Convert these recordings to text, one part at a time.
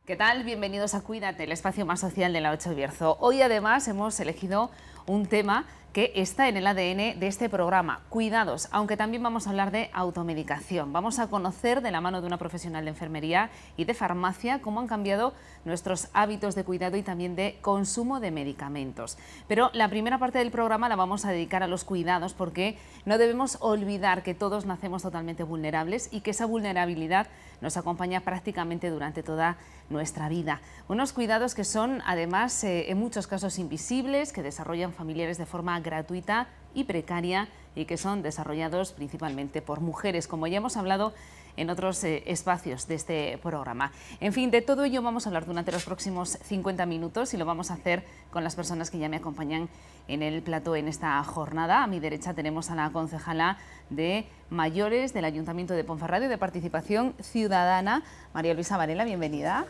¿Qué tal? Bienvenidos a Cuídate, el espacio más social de la 8 de Bierzo. Hoy además hemos elegido un tema que está en el ADN de este programa, cuidados, aunque también vamos a hablar de automedicación. Vamos a conocer de la mano de una profesional de enfermería y de farmacia cómo han cambiado nuestros hábitos de cuidado y también de consumo de medicamentos. Pero la primera parte del programa la vamos a dedicar a los cuidados porque no debemos olvidar que todos nacemos totalmente vulnerables y que esa vulnerabilidad nos acompaña prácticamente durante toda nuestra vida. Unos cuidados que son además en muchos casos invisibles, que desarrollan familiares de forma gratuita y precaria y que son desarrollados principalmente por mujeres, como ya hemos hablado en otros espacios de este programa. En fin, de todo ello vamos a hablar durante los próximos 50 minutos y lo vamos a hacer con las personas que ya me acompañan en el plató en esta jornada. A mi derecha tenemos a la concejala de Mayores del Ayuntamiento de Ponferrada y de Participación Ciudadana, María Luisa Varela, bienvenida.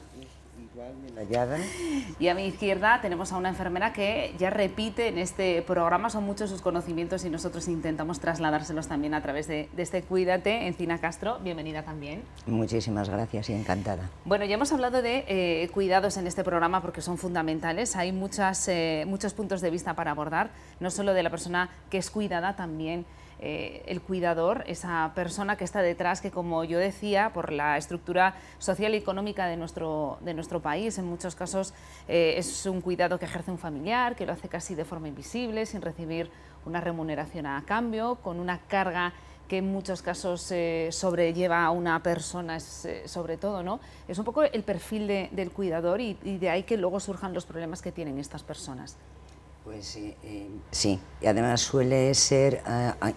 Y a mi izquierda tenemos a una enfermera que ya repite en este programa, son muchos sus conocimientos y nosotros intentamos trasladárselos también a través de este Cuídate. Encina Castro, bienvenida también. Muchísimas gracias y encantada. Bueno, ya hemos hablado de cuidados en este programa porque son fundamentales, hay muchos puntos de vista para abordar, no solo de la persona que es cuidada, también el cuidador, esa persona que está detrás, que como yo decía, por la estructura social y económica de nuestro país, en muchos casos es un cuidado que ejerce un familiar, que lo hace casi de forma invisible, sin recibir una remuneración a cambio, con una carga que en muchos casos sobrelleva a una persona, sobre todo, ¿no? Es un poco el perfil del cuidador y de ahí que luego surjan los problemas que tienen estas personas. Pues sí, y además suele ser,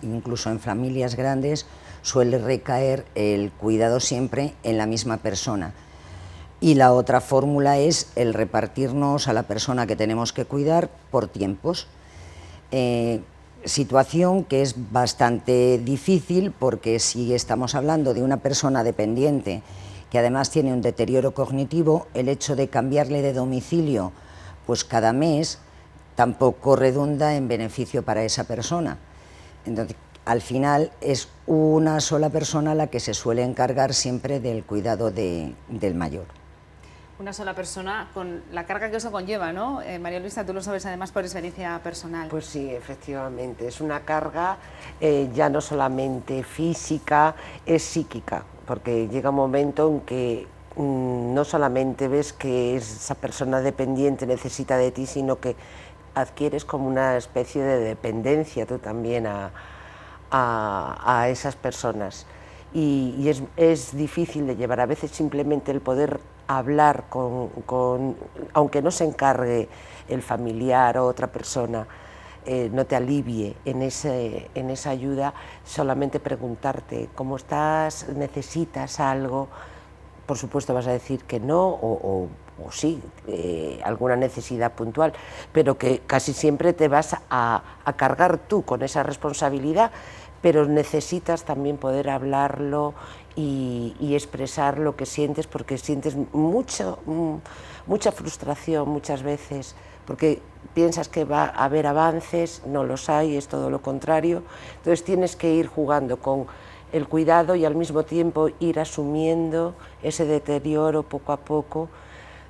incluso en familias grandes, suele recaer el cuidado siempre en la misma persona. Y la otra fórmula es el repartirnos a la persona que tenemos que cuidar por tiempos. Situación que es bastante difícil porque si estamos hablando de una persona dependiente que además tiene un deterioro cognitivo, el hecho de cambiarle de domicilio pues cada mes tampoco redunda en beneficio para esa persona. Entonces, al final es una sola persona la que se suele encargar siempre del cuidado del mayor. Una sola persona con la carga que eso conlleva, ¿no? María Luisa, tú lo sabes además por experiencia personal. Pues sí, efectivamente, es una carga ya no solamente física, es psíquica, porque llega un momento en que no solamente ves que esa persona dependiente necesita de ti, sino que adquieres como una especie de dependencia tú también a esas personas. Y es difícil de llevar, a veces simplemente el poder hablar aunque no se encargue el familiar o otra persona, no te alivie en esa ayuda, solamente preguntarte cómo estás, necesitas algo, por supuesto vas a decir que no o sí, alguna necesidad puntual, pero que casi siempre te vas a cargar tú con esa responsabilidad, pero necesitas también poder hablarlo y expresar lo que sientes, porque sientes mucha frustración muchas veces, porque piensas que va a haber avances, no los hay, es todo lo contrario. Entonces tienes que ir jugando con el cuidado y al mismo tiempo ir asumiendo ese deterioro poco a poco,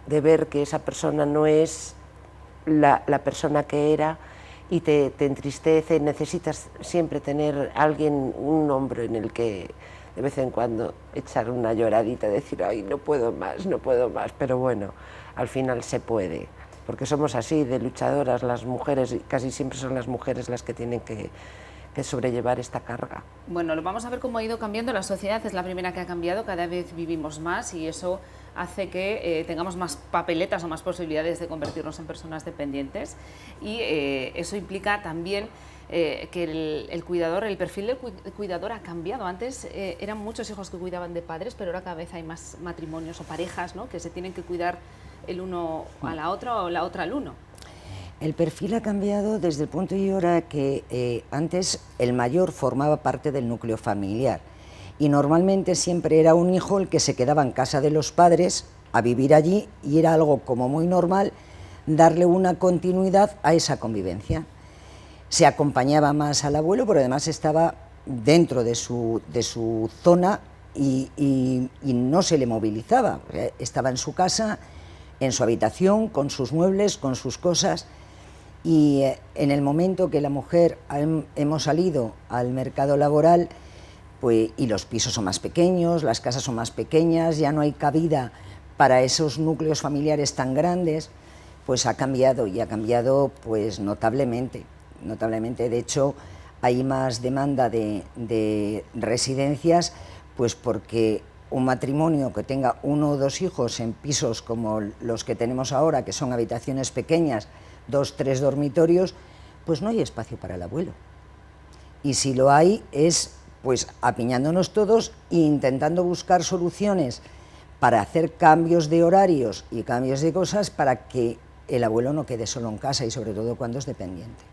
de ver que esa persona no es la persona que era y te entristece. Necesitas siempre tener alguien, un hombro en el que de vez en cuando echar una lloradita, decir, ay, no puedo más, pero bueno, al final se puede, porque somos así de luchadoras las mujeres, y casi siempre son las mujeres las que tienen que sobrellevar esta carga. Bueno, vamos a ver cómo ha ido cambiando la sociedad, es la primera que ha cambiado, cada vez vivimos más y eso hace que tengamos más papeletas o más posibilidades de convertirnos en personas dependientes y eso implica también que el cuidador, el perfil del cuidador ha cambiado. Antes eran muchos hijos que cuidaban de padres, pero ahora cada vez hay más matrimonios o parejas, ¿no?, que se tienen que cuidar el uno a la otra o la otra al uno. El perfil ha cambiado desde el punto de vista que antes el mayor formaba parte del núcleo familiar y normalmente siempre era un hijo el que se quedaba en casa de los padres a vivir allí y era algo como muy normal darle una continuidad a esa convivencia. Se acompañaba más al abuelo, pero además estaba dentro de su zona y no se le movilizaba. Estaba en su casa, en su habitación, con sus muebles, con sus cosas, y en el momento que la mujer hemos salido al mercado laboral, pues, y los pisos son más pequeños, las casas son más pequeñas, ya no hay cabida para esos núcleos familiares tan grandes, pues ha cambiado, y ha cambiado pues notablemente. De hecho, hay más demanda de residencias, pues porque un matrimonio que tenga 1 o 2 hijos en pisos como los que tenemos ahora, que son habitaciones pequeñas, 2 o 3 dormitorios, pues no hay espacio para el abuelo. Y si lo hay, es pues apiñándonos todos e intentando buscar soluciones para hacer cambios de horarios y cambios de cosas para que el abuelo no quede solo en casa, y sobre todo cuando es dependiente.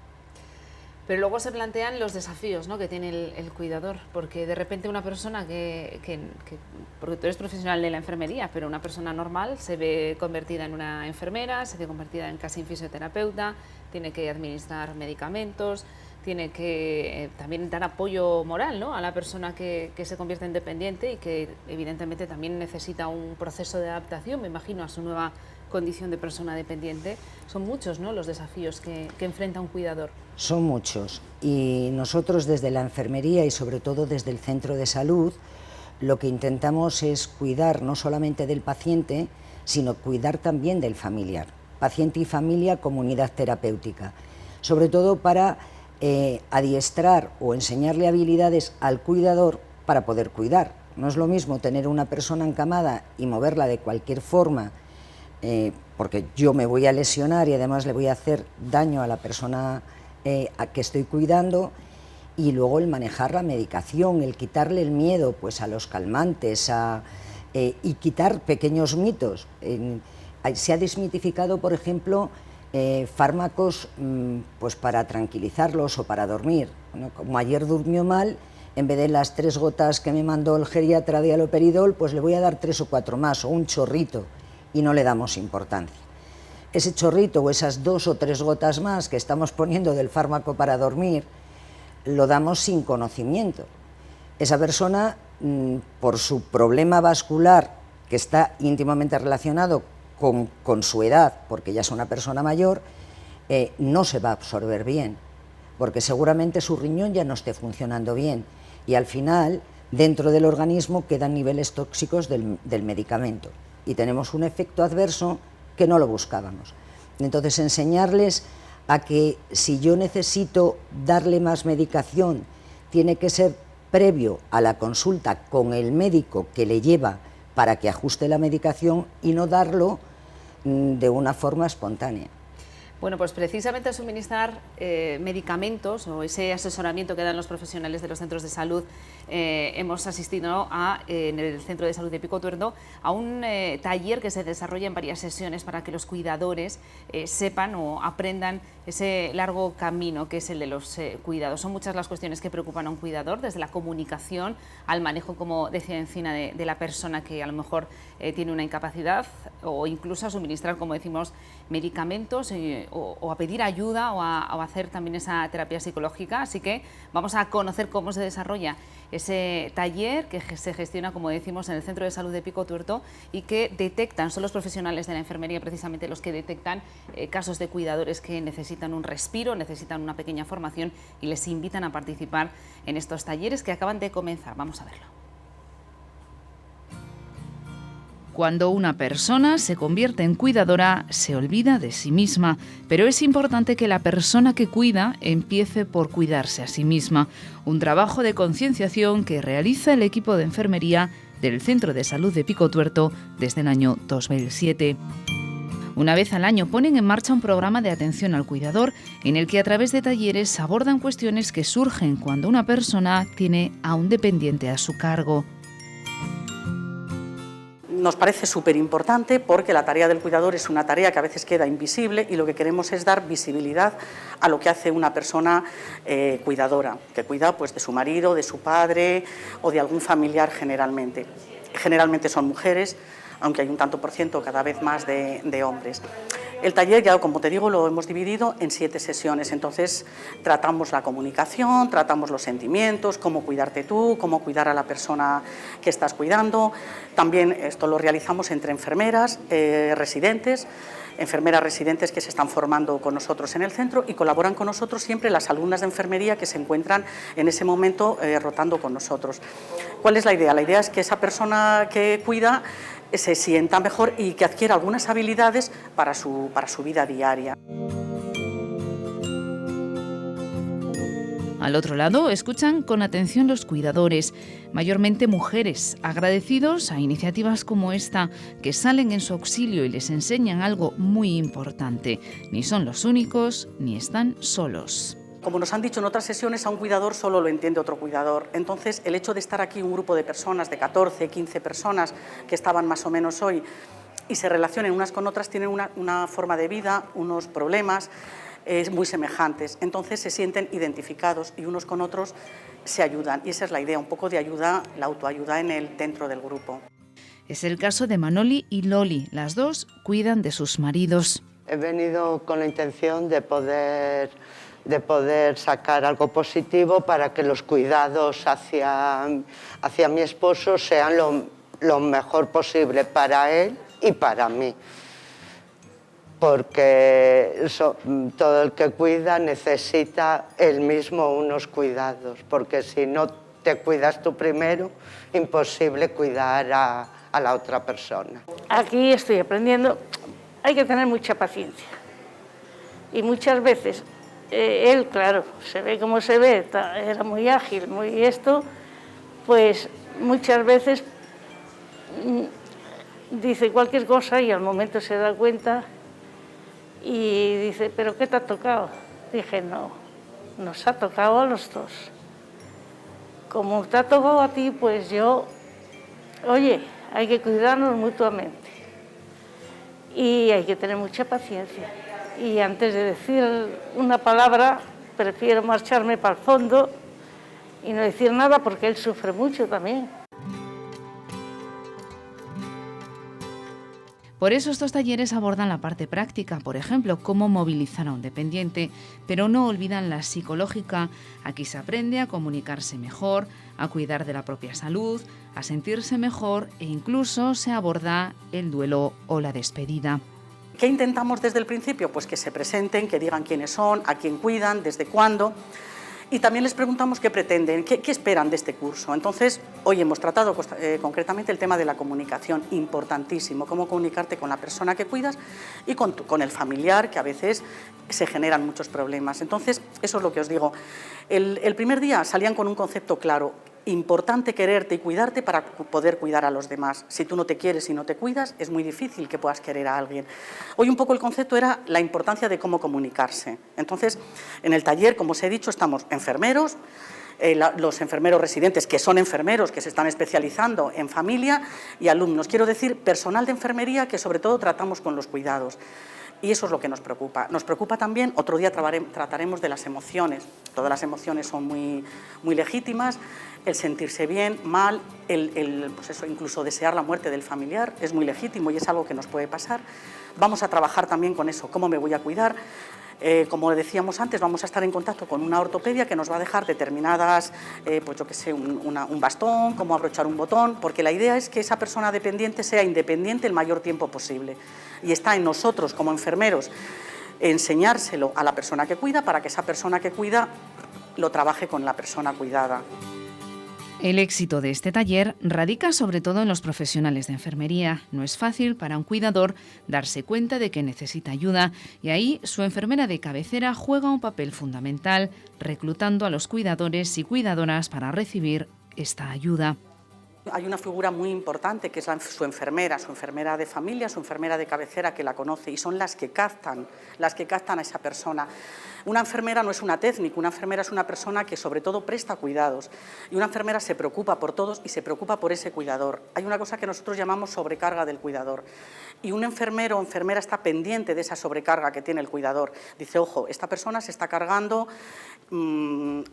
Pero luego se plantean los desafíos, ¿no?, que tiene el cuidador, porque de repente una persona porque tú eres profesional de la enfermería, pero una persona normal se ve convertida en una enfermera, se ve convertida en casi fisioterapeuta, tiene que administrar medicamentos, tiene que también dar apoyo moral, ¿no?, a la persona que se convierte en dependiente, y que evidentemente también necesita un proceso de adaptación, me imagino, a su nueva condición de persona dependiente. Son muchos, ¿no?, los desafíos que enfrenta un cuidador. Son muchos, y nosotros desde la enfermería y sobre todo desde el centro de salud lo que intentamos es cuidar no solamente del paciente, sino cuidar también del familiar. Paciente y familia, comunidad terapéutica, sobre todo para adiestrar o enseñarle habilidades al cuidador para poder cuidar. No es lo mismo tener una persona encamada y moverla de cualquier forma, porque yo me voy a lesionar y además le voy a hacer daño a la persona a que estoy cuidando, y luego el manejar la medicación, el quitarle el miedo pues a los calmantes, y quitar pequeños mitos. Se ha desmitificado, por ejemplo, fármacos pues para tranquilizarlos o para dormir. Bueno, como ayer durmió mal, en vez de las 3 gotas que me mandó el geriatra de haloperidol, pues le voy a dar 3 o 4 más, o un chorrito, y no le damos importancia. Ese chorrito o esas 2 o 3 gotas más que estamos poniendo del fármaco para dormir, lo damos sin conocimiento. Esa persona, por su problema vascular, que está íntimamente relacionado con su edad, porque ya es una persona mayor, no se va a absorber bien, porque seguramente su riñón ya no esté funcionando bien, y al final dentro del organismo quedan niveles tóxicos del medicamento, y tenemos un efecto adverso que no lo buscábamos. Entonces, enseñarles a que si yo necesito darle más medicación, tiene que ser previo a la consulta con el médico que le lleva para que ajuste la medicación, y no darlo de una forma espontánea. Bueno, pues precisamente suministrar medicamentos, o ese asesoramiento que dan los profesionales de los centros de salud, hemos asistido en el Centro de Salud de Pico Tuerto a un taller que se desarrolla en varias sesiones para que los cuidadores sepan o aprendan ese largo camino que es el de los cuidados. Son muchas las cuestiones que preocupan a un cuidador, desde la comunicación al manejo, como decía Encina, de la persona que a lo mejor tiene una incapacidad, o incluso a suministrar, como decimos, medicamentos, o a pedir ayuda, o a hacer también esa terapia psicológica. Así que vamos a conocer cómo se desarrolla ese taller que se gestiona, como decimos, en el Centro de Salud de Pico Tuerto, y que detectan, son los profesionales de la enfermería precisamente los que detectan casos de cuidadores que necesitan un respiro, necesitan una pequeña formación, y les invitan a participar en estos talleres que acaban de comenzar. Vamos a verlo. Cuando una persona se convierte en cuidadora, se olvida de sí misma, pero es importante que la persona que cuida empiece por cuidarse a sí misma. Un trabajo de concienciación que realiza el equipo de enfermería del Centro de Salud de Pico Tuerto desde el año 2007. Una vez al año ponen en marcha un programa de atención al cuidador en el que a través de talleres abordan cuestiones que surgen cuando una persona tiene a un dependiente a su cargo. Nos parece súper importante porque la tarea del cuidador es una tarea que a veces queda invisible, y lo que queremos es dar visibilidad a lo que hace una persona cuidadora, que cuida pues de su marido, de su padre o de algún familiar generalmente. Generalmente son mujeres, aunque hay un tanto por ciento cada vez más de hombres. El taller, ya como te digo, lo hemos dividido en 7 sesiones, entonces tratamos la comunicación, tratamos los sentimientos, cómo cuidarte tú, cómo cuidar a la persona que estás cuidando. También esto lo realizamos entre enfermeras residentes, enfermeras residentes que se están formando con nosotros en el centro y colaboran con nosotros siempre las alumnas de enfermería que se encuentran en ese momento rotando con nosotros. ¿Cuál es la idea? La idea es que esa persona que cuida se sienta mejor y que adquiera algunas habilidades para su vida diaria. Al otro lado, escuchan con atención los cuidadores, mayormente mujeres, agradecidos a iniciativas como esta, que salen en su auxilio y les enseñan algo muy importante. Ni son los únicos, ni están solos. Como nos han dicho en otras sesiones, a un cuidador solo lo entiende otro cuidador. Entonces, el hecho de estar aquí un grupo de personas, de 14, 15 personas, que estaban más o menos hoy, y se relacionen unas con otras, tienen una forma de vida, unos problemas muy semejantes. Entonces, se sienten identificados y unos con otros se ayudan. Y esa es la idea, un poco de ayuda, la autoayuda dentro del grupo. Es el caso de Manoli y Loli. Las dos cuidan de sus maridos. He venido con la intención de poder sacar algo positivo para que los cuidados hacia mi esposo sean lo mejor posible para él y para mí. Porque todo el que cuida necesita él mismo unos cuidados, porque si no te cuidas tú primero, imposible cuidar a la otra persona. Aquí estoy aprendiendo, hay que tener mucha paciencia. Y muchas veces, él, claro, se ve como se ve, era muy ágil, muy esto, pues muchas veces dice cualquier cosa y al momento se da cuenta y dice, ¿pero qué te ha tocado? Dije, no, nos ha tocado a los dos. Como te ha tocado a ti, pues yo, oye, hay que cuidarnos mutuamente y hay que tener mucha paciencia. Y antes de decir una palabra, prefiero marcharme para el fondo y no decir nada porque él sufre mucho también. Por eso estos talleres abordan la parte práctica, por ejemplo, cómo movilizar a un dependiente, pero no olvidan la psicológica. Aquí se aprende a comunicarse mejor, a cuidar de la propia salud, a sentirse mejor e incluso se aborda el duelo o la despedida. ¿Qué intentamos desde el principio? Pues que se presenten, que digan quiénes son, a quién cuidan, desde cuándo. Y también les preguntamos qué pretenden, qué esperan de este curso. Entonces, hoy hemos tratado concretamente el tema de la comunicación, importantísimo, cómo comunicarte con la persona que cuidas y con el familiar, que a veces se generan muchos problemas. Entonces, eso es lo que os digo. El primer día salían con un concepto claro: importante quererte y cuidarte para poder cuidar a los demás. Si tú no te quieres y no te cuidas, es muy difícil que puedas querer a alguien. Hoy un poco el concepto era la importancia de cómo comunicarse. Entonces, en el taller, como os he dicho, estamos enfermeros, los enfermeros residentes, que son enfermeros, que se están especializando en familia, y alumnos. Quiero decir, personal de enfermería que sobre todo tratamos con los cuidados. Y eso es lo que nos preocupa. Nos preocupa también, otro día trataremos de las emociones. Todas las emociones son muy legítimas. El sentirse bien, mal, pues eso, incluso desear la muerte del familiar es muy legítimo y es algo que nos puede pasar. Vamos a trabajar también con eso, cómo me voy a cuidar. Como decíamos antes, vamos a estar en contacto con una ortopedia que nos va a dejar determinadas, pues yo qué sé, un bastón, cómo abrochar un botón, porque la idea es que esa persona dependiente sea independiente el mayor tiempo posible. Y está en nosotros, como enfermeros, enseñárselo a la persona que cuida para que esa persona que cuida lo trabaje con la persona cuidada. El éxito de este taller radica sobre todo en los profesionales de enfermería. No es fácil para un cuidador darse cuenta de que necesita ayuda y ahí su enfermera de cabecera juega un papel fundamental, reclutando a los cuidadores y cuidadoras para recibir esta ayuda. Hay una figura muy importante que es su enfermera de familia, su enfermera de cabecera que la conoce y son las que captan a esa persona. Una enfermera no es una técnica, una enfermera es una persona que sobre todo presta cuidados y una enfermera se preocupa por todos y se preocupa por ese cuidador. Hay una cosa que nosotros llamamos sobrecarga del cuidador y un enfermero o enfermera está pendiente de esa sobrecarga que tiene el cuidador. Dice, ojo, esta persona se está cargando,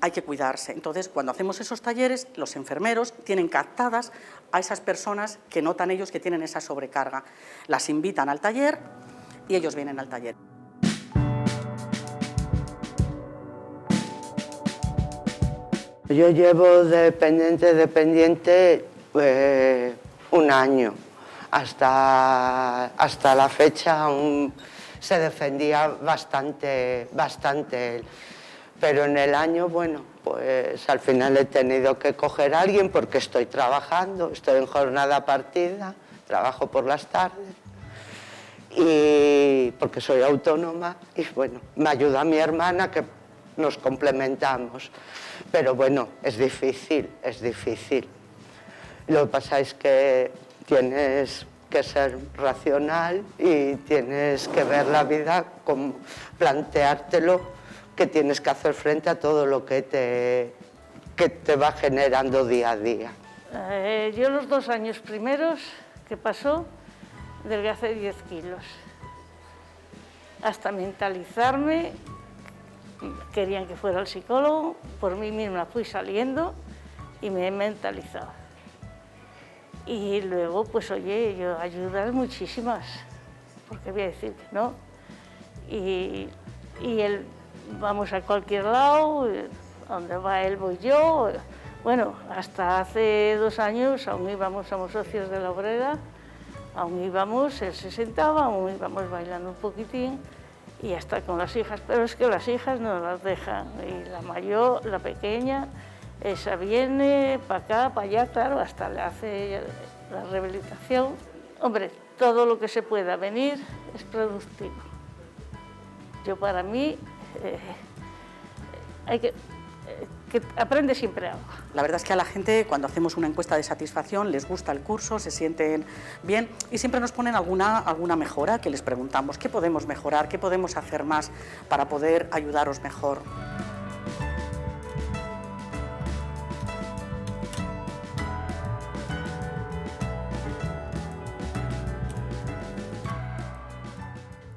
hay que cuidarse. Entonces, cuando hacemos esos talleres, los enfermeros tienen captadas a esas personas que notan ellos que tienen esa sobrecarga. Las invitan al taller y ellos vienen al taller. Yo llevo dependiente un año. Hasta la fecha aún se defendía bastante él. Pero en el año, bueno, pues al final he tenido que coger a alguien porque estoy trabajando, estoy en jornada partida, trabajo por las tardes, y porque soy autónoma y bueno, me ayuda mi hermana que nos complementamos. Pero bueno, es difícil. Lo que pasa es que tienes que ser racional y tienes que ver la vida, como planteártelo, que tienes que hacer frente a todo lo que te va generando día a día. Yo los 2 años primeros que pasó, adelgacé 10 kilos. Hasta mentalizarme, querían que fuera al psicólogo, por mí misma fui saliendo y me he mentalizado. Y luego, pues oye, yo ayudas muchísimas, porque voy a decir que no. Y él, vamos a cualquier lado, donde va él voy yo. Bueno, hasta hace 2 años aún íbamos, somos socios de la Obrera, aún íbamos, él se sentaba, aún íbamos bailando un poquitín y hasta con las hijas, pero es que las hijas no las dejan. Y la mayor, la pequeña, esa viene para acá, para allá, claro, hasta le hace la rehabilitación. Hombre, todo lo que se pueda venir es productivo. Yo para mí, hay que aprende siempre algo. La verdad es que a la gente, cuando hacemos una encuesta de satisfacción, les gusta el curso, se sienten bien y siempre nos ponen alguna mejora, que les preguntamos qué podemos mejorar, qué podemos hacer más para poder ayudaros mejor.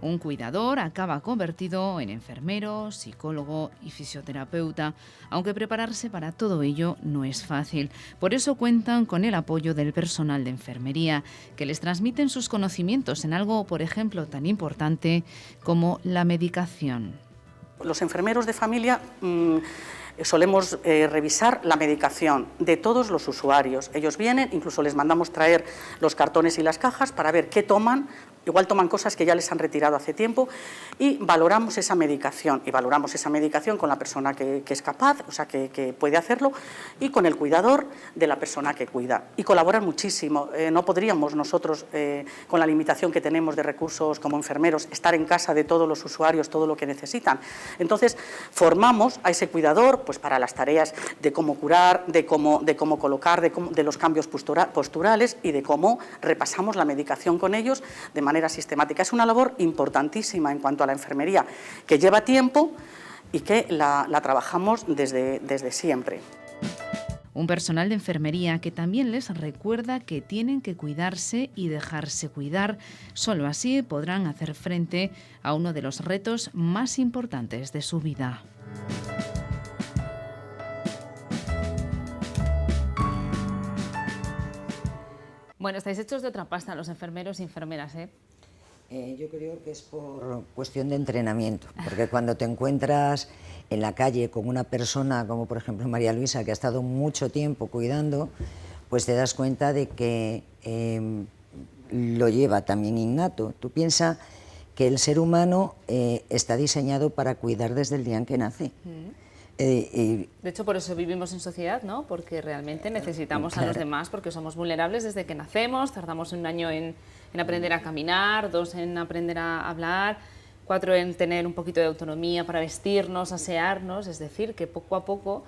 Un cuidador acaba convertido en enfermero, psicólogo y fisioterapeuta, aunque prepararse para todo ello no es fácil. Por eso cuentan con el apoyo del personal de enfermería, que les transmiten sus conocimientos en algo, por ejemplo, tan importante como la medicación. Los enfermeros de familia solemos revisar la medicación de todos los usuarios. Ellos vienen, incluso les mandamos traer los cartones y las cajas para ver qué toman. Igual toman cosas que ya les han retirado hace tiempo y valoramos esa medicación. Y valoramos esa medicación con la persona que es capaz, o sea, que puede hacerlo, y con el cuidador de la persona que cuida. Y colaboran muchísimo. No podríamos nosotros, con la limitación que tenemos de recursos como enfermeros, estar en casa de todos los usuarios, todo lo que necesitan. Entonces, formamos a ese cuidador pues, para las tareas de cómo curar, de cómo colocar, de los cambios posturales y de cómo repasamos la medicación con ellos de manera sistemática. Es una labor importantísima en cuanto a la enfermería, que lleva tiempo y que la trabajamos desde siempre. Un personal de enfermería que también les recuerda que tienen que cuidarse y dejarse cuidar. Solo así podrán hacer frente a uno de los retos más importantes de su vida. Bueno, estáis hechos de otra pasta los enfermeros y enfermeras, ¿eh? Yo creo que es por cuestión de entrenamiento, porque cuando te encuentras en la calle con una persona como por ejemplo María Luisa, que ha estado mucho tiempo cuidando, pues te das cuenta de que lo lleva también innato. Tú piensas que el ser humano está diseñado para cuidar desde el día en que nace. De hecho, por eso vivimos en sociedad, ¿no? Porque realmente necesitamos claro. a los demás, porque somos vulnerables desde que nacemos, tardamos 1 año en aprender a caminar, 2 en aprender a hablar, 4 en tener un poquito de autonomía para vestirnos, asearnos, es decir, que poco a poco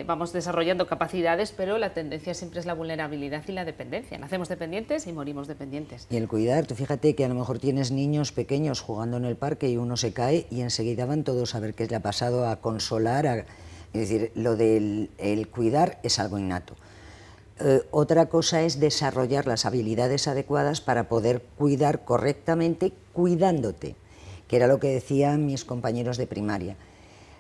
vamos desarrollando capacidades, pero la tendencia siempre es la vulnerabilidad y la dependencia. Nacemos dependientes y morimos dependientes. Y el cuidar, tú fíjate que a lo mejor tienes niños pequeños jugando en el parque y uno se cae y enseguida van todos a ver qué le ha pasado, a consolar, es decir, lo del el cuidar es algo innato. Otra cosa es desarrollar las habilidades adecuadas para poder cuidar correctamente cuidándote, que era lo que decían mis compañeros de primaria.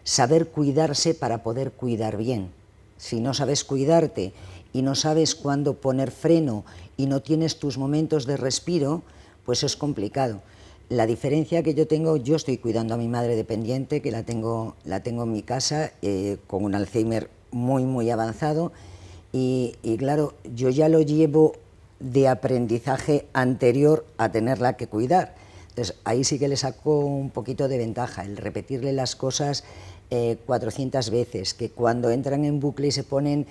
Saber cuidarse para poder cuidar bien. Si no sabes cuidarte y no sabes cuándo poner freno y no tienes tus momentos de respiro, pues es complicado. La diferencia que yo tengo, yo estoy cuidando a mi madre dependiente, que la tengo en mi casa, con un Alzheimer muy avanzado, y claro, yo ya lo llevo de aprendizaje anterior a tenerla que cuidar. Entonces, ahí sí que le saco un poquito de ventaja, el repetirle las cosas 400 veces, que cuando entran en bucle y se ponen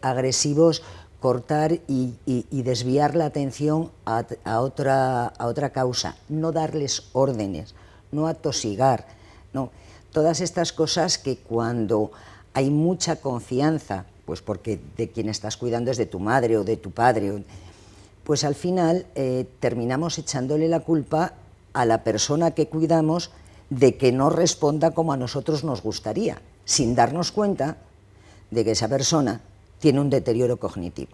agresivos, cortar y desviar la atención a otra causa, no darles órdenes, no atosigar, no. Todas estas cosas que cuando hay mucha confianza, pues porque de quien estás cuidando es de tu madre o de tu padre, pues al final terminamos echándole la culpa a la persona que cuidamos de que no responda como a nosotros nos gustaría, sin darnos cuenta de que esa persona tiene un deterioro cognitivo.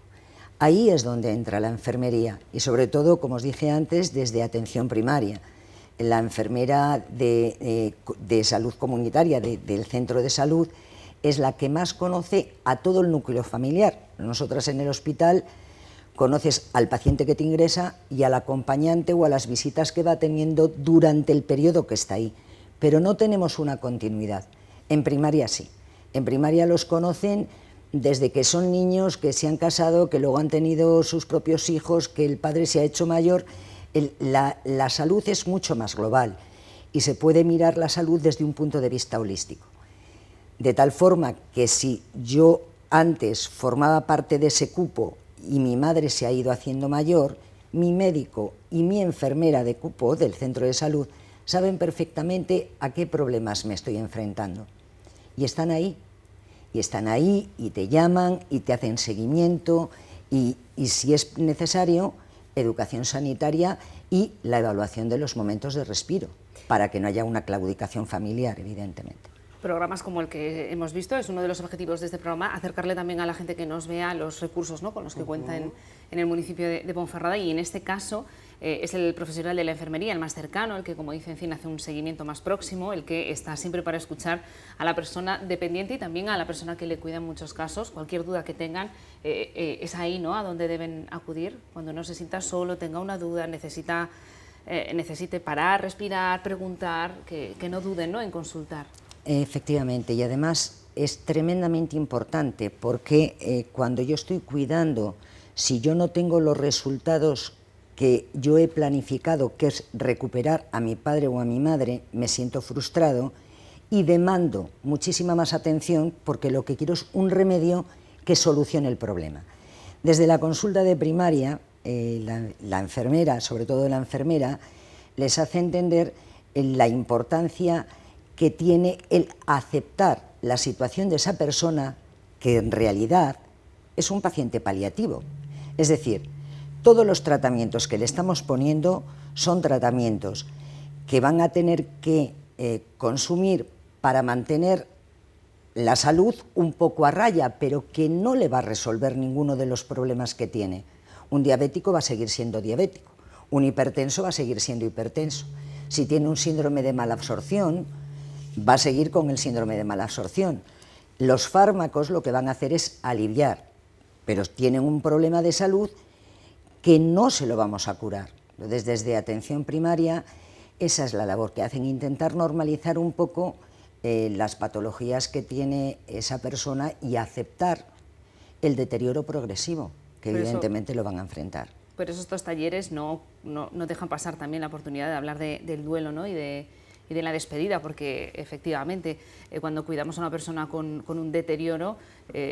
Ahí es donde entra la enfermería y sobre todo, como os dije antes, desde atención primaria. La enfermera de salud comunitaria del centro de salud es la que más conoce a todo el núcleo familiar. Nosotras en el hospital conoces al paciente que te ingresa y al acompañante o a las visitas que va teniendo durante el periodo que está ahí, pero no tenemos una continuidad. En primaria sí, en primaria los conocen desde que son niños, que se han casado, que luego han tenido sus propios hijos, que el padre se ha hecho mayor. La salud es mucho más global y se puede mirar la salud desde un punto de vista holístico. De tal forma que si yo antes formaba parte de ese cupo y mi madre se ha ido haciendo mayor, mi médico y mi enfermera de cupo del centro de salud saben perfectamente a qué problemas me estoy enfrentando. Y están ahí y te llaman y te hacen seguimiento y si es necesario, educación sanitaria y la evaluación de los momentos de respiro, para que no haya una claudicación familiar, evidentemente. Programas como el que hemos visto, es uno de los objetivos de este programa, acercarle también a la gente que nos vea los recursos, ¿no?, con los que cuenta en el municipio de Ponferrada, y en este caso es el profesional de la enfermería, el más cercano, el que, como dice Encina, hace un seguimiento más próximo, el que está siempre para escuchar a la persona dependiente y también a la persona que le cuida en muchos casos. Cualquier duda que tengan es ahí, ¿no?, a donde deben acudir cuando no se sienta solo, tenga una duda, necesite parar, respirar, preguntar, que no duden, ¿no?, en consultar. Efectivamente, y además es tremendamente importante porque cuando yo estoy cuidando, si yo no tengo los resultados que yo he planificado, que es recuperar a mi padre o a mi madre, me siento frustrado y demando muchísima más atención porque lo que quiero es un remedio que solucione el problema. Desde la consulta de primaria, la enfermera, sobre todo la enfermera, les hace entender la importancia que tiene el aceptar la situación de esa persona, que en realidad es un paciente paliativo. Es decir, todos los tratamientos que le estamos poniendo son tratamientos que van a tener que consumir para mantener la salud un poco a raya, pero que no le va a resolver ninguno de los problemas que tiene. Un diabético va a seguir siendo diabético, un hipertenso va a seguir siendo hipertenso. Si tiene un síndrome de malabsorción, va a seguir con el síndrome de malabsorción. Los fármacos lo que van a hacer es aliviar, pero tienen un problema de salud que no se lo vamos a curar. Entonces, desde atención primaria, esa es la labor que hacen, intentar normalizar un poco las patologías que tiene esa persona y aceptar el deterioro progresivo, que evidentemente lo van a enfrentar. Pero estos talleres no dejan pasar también la oportunidad de hablar del duelo, ¿no?, y de la despedida, porque efectivamente cuando cuidamos a una persona con un deterioro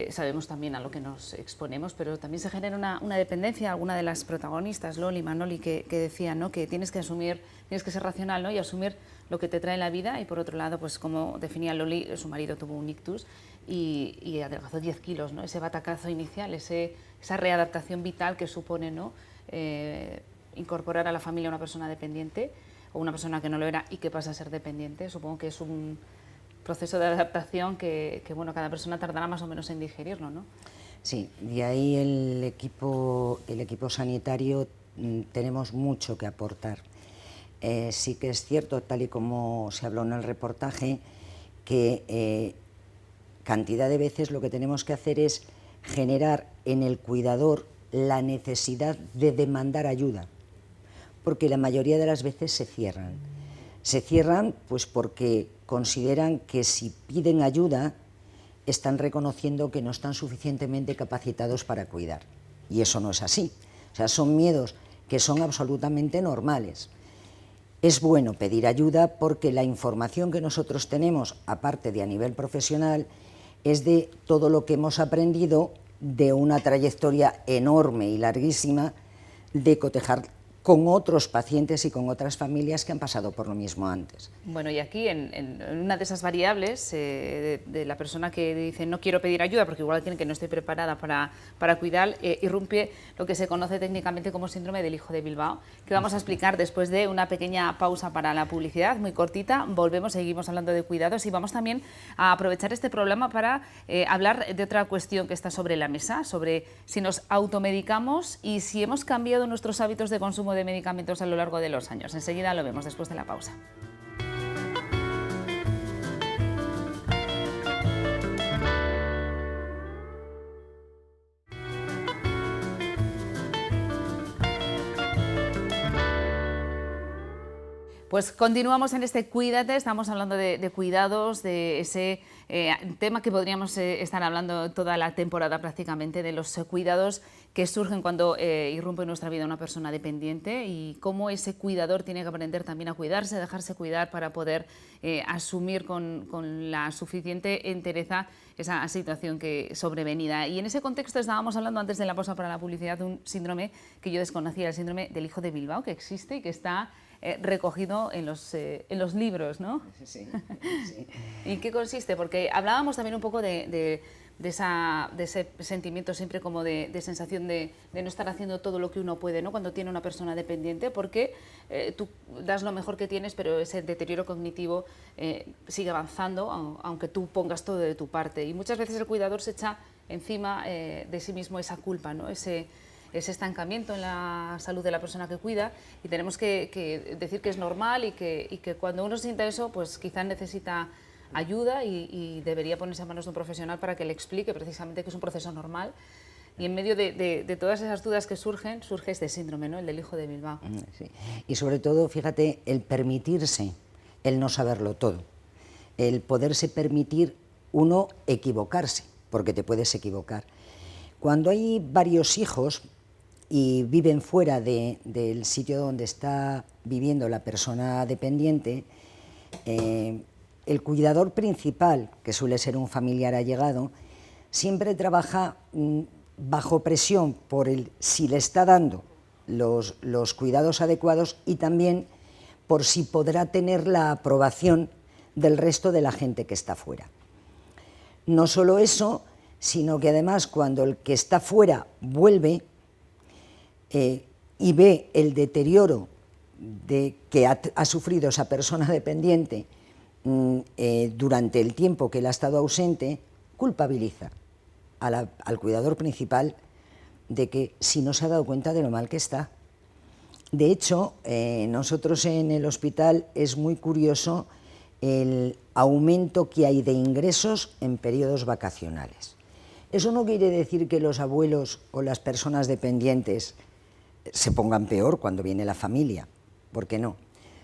sabemos también a lo que nos exponemos, pero también se genera una dependencia. Alguna de las protagonistas, Loli, Manoli, que decían, ¿no?, que tienes que ser racional, ¿no?, y asumir lo que te trae la vida. Y por otro lado, pues como definía Loli, su marido tuvo un ictus y adelgazó 10 kilos, ¿no?, ese batacazo inicial, esa readaptación vital que supone, ¿no?, incorporar a la familia a una persona dependiente o una persona que no lo era y que pasa a ser dependiente. Supongo que es un proceso de adaptación que bueno, cada persona tardará más o menos en digerirlo, ¿no? Sí, y ahí el equipo sanitario tenemos mucho que aportar. Sí que es cierto, tal y como se habló en el reportaje, que cantidad de veces lo que tenemos que hacer es generar en el cuidador la necesidad de demandar ayuda, porque la mayoría de las veces se cierran. Se cierran pues porque consideran que si piden ayuda están reconociendo que no están suficientemente capacitados para cuidar. Y eso no es así. O sea, son miedos que son absolutamente normales. Es bueno pedir ayuda porque la información que nosotros tenemos, aparte de a nivel profesional, es de todo lo que hemos aprendido de una trayectoria enorme y larguísima de cotejar con otros pacientes y con otras familias que han pasado por lo mismo antes. Bueno, y aquí en una de esas variables de la persona que dice no quiero pedir ayuda porque igual tiene que no estoy preparada para cuidar, irrumpe lo que se conoce técnicamente como síndrome del hijo de Bilbao, que vamos a explicar después de una pequeña pausa para la publicidad, muy cortita. Volvemos, seguimos hablando de cuidados y vamos también a aprovechar este programa para hablar de otra cuestión que está sobre la mesa, sobre si nos automedicamos y si hemos cambiado nuestros hábitos de consumo de medicamentos a lo largo de los años. Enseguida lo vemos después de la pausa. Pues continuamos en este Cuídate, estamos hablando de cuidados, de ese tema que podríamos estar hablando toda la temporada prácticamente, de los cuidados que surgen cuando irrumpe en nuestra vida una persona dependiente y cómo ese cuidador tiene que aprender también a cuidarse, a dejarse cuidar para poder asumir con la suficiente entereza esa situación que sobrevenida. Y en ese contexto estábamos hablando antes de la pausa para la publicidad de un síndrome que yo desconocía, el síndrome del hijo de Bilbao, que existe y que está recogido en los libros, ¿no? Sí, sí. ¿Y qué consiste? Porque hablábamos también un poco de ese sentimiento siempre como de sensación de no estar haciendo todo lo que uno puede, ¿no? Cuando tiene una persona dependiente, porque tú das lo mejor que tienes, pero ese deterioro cognitivo sigue avanzando, aunque tú pongas todo de tu parte. Y muchas veces el cuidador se echa encima de sí mismo esa culpa, ¿no? Ese estancamiento en la salud de la persona que cuida, y tenemos que decir que es normal y que cuando uno sienta eso, pues quizás necesita ayuda y debería ponerse a manos de un profesional para que le explique precisamente que es un proceso normal. Y en medio de todas esas dudas que surge este síndrome, ¿no? El del hijo de Bilbao. Sí. Y sobre todo, fíjate, el permitirse, el no saberlo todo, el poderse permitir uno equivocarse, porque te puedes equivocar. Cuando hay varios hijos y viven fuera del sitio donde está viviendo la persona dependiente, el cuidador principal, que suele ser un familiar allegado, siempre trabaja bajo presión por si le está dando los cuidados adecuados y también por si podrá tener la aprobación del resto de la gente que está fuera. No solo eso, sino que además cuando el que está fuera vuelve y ve el deterioro que ha sufrido esa persona dependiente durante el tiempo que él ha estado ausente, culpabiliza al cuidador principal de que si no se ha dado cuenta de lo mal que está. De hecho, nosotros en el hospital es muy curioso el aumento que hay de ingresos en periodos vacacionales. Eso no quiere decir que los abuelos o las personas dependientes se pongan peor cuando viene la familia, ¿por qué no?